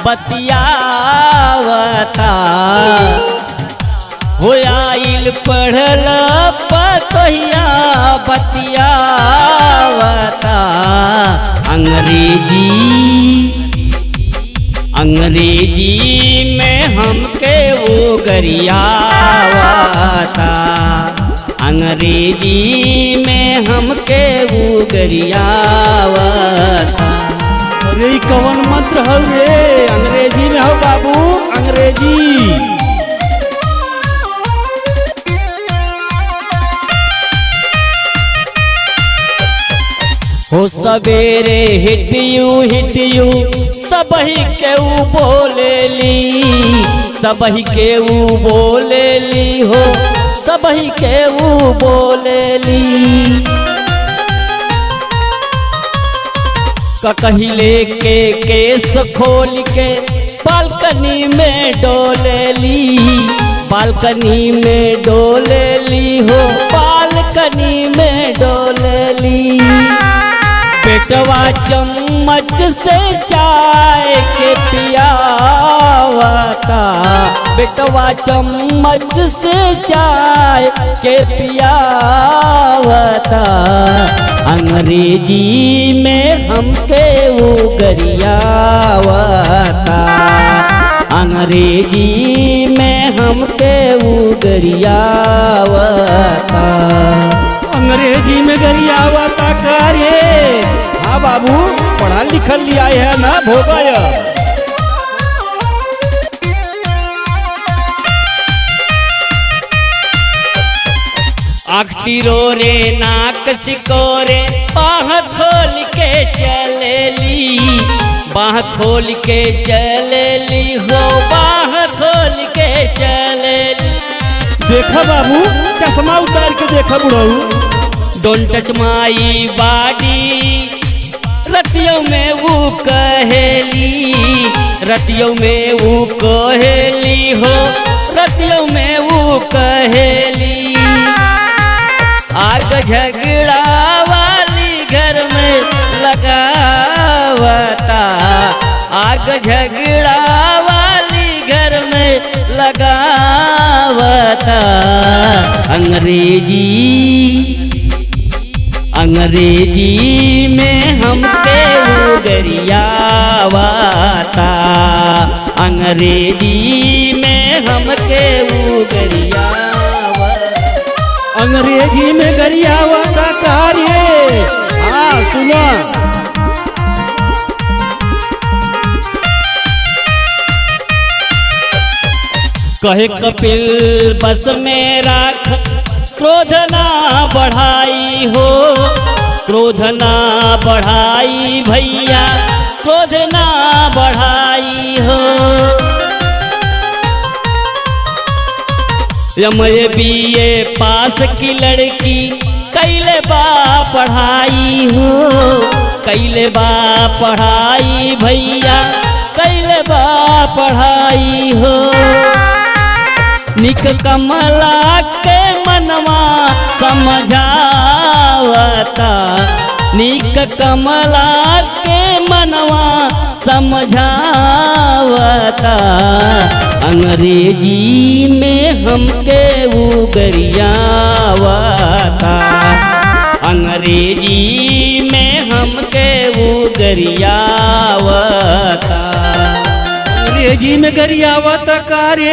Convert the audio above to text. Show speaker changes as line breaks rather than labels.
बतियावता हो आइल पढ़ल पतोहिया बतियावता अंग्रेजी में हमके वो गरियावता अंग्रेजी में हमके वो गरियावता।
अरे कवन मंत्र हो रे अंग्रेजी में हो बाबू अंग्रेजी।
हो सवेरे हिट यू सबही के ऊ बोलेली सबही के ऊ बोलेली हो सबही के ऊ बोलेली ककहिले के केस खोल के बालकनी में डोलेली बालकनी में डोलेली हो बालकनी में डोलेली बेटवा चम्मच से चाय के पियावता बेटवा चम्मच से चाय के पियावता अंग्रेजी में हमके वो गरियावता अंग्रेजी में हमके वो गरियावता
अंग्रेजी में गरियावता कार्य। हाँ बाबू पढ़ा लिखल लिया है ना भोगा।
आँख टिरोरे नाक सिकोरे बाह खोल के चलेली बाह खोल के चलेली हो बाह खोल के चलेली।
देखा बाबू चश्मा उतार के देखा बुढ़ऊ।
डोंट टच माई बॉडी रतियों में वो कहेली रतियों में वो कहेली हो रतियों में वो कहेली। आग झगड़ा वाली घर में लगावता आग झगड़ा वाली घर में लगावता अंग्रेजी में हमके वो गरियावता अंग्रेजी में हमके वो गरियावता
अंग्रेजी में गरियावता कार्य। हाँ सुनो
कहे कपिल बस में राख क्रोध ना बढ़ाई हो क्रोध ना बढ़ाई भैया क्रोध ना बढ़ाई हो। MA पास की लड़की कैले बा पढ़ाई हो कैले बा पढ़ाई भैया कैले बा पढ़ाई हो। निक कमला के मनवा समझावता निक कमला के मनवा समझावता अंग्रेजी में हमके वो गरियावता अंग्रेजी में हमके वो गरियावता
अंग्रेजी में गरियावता कार्य।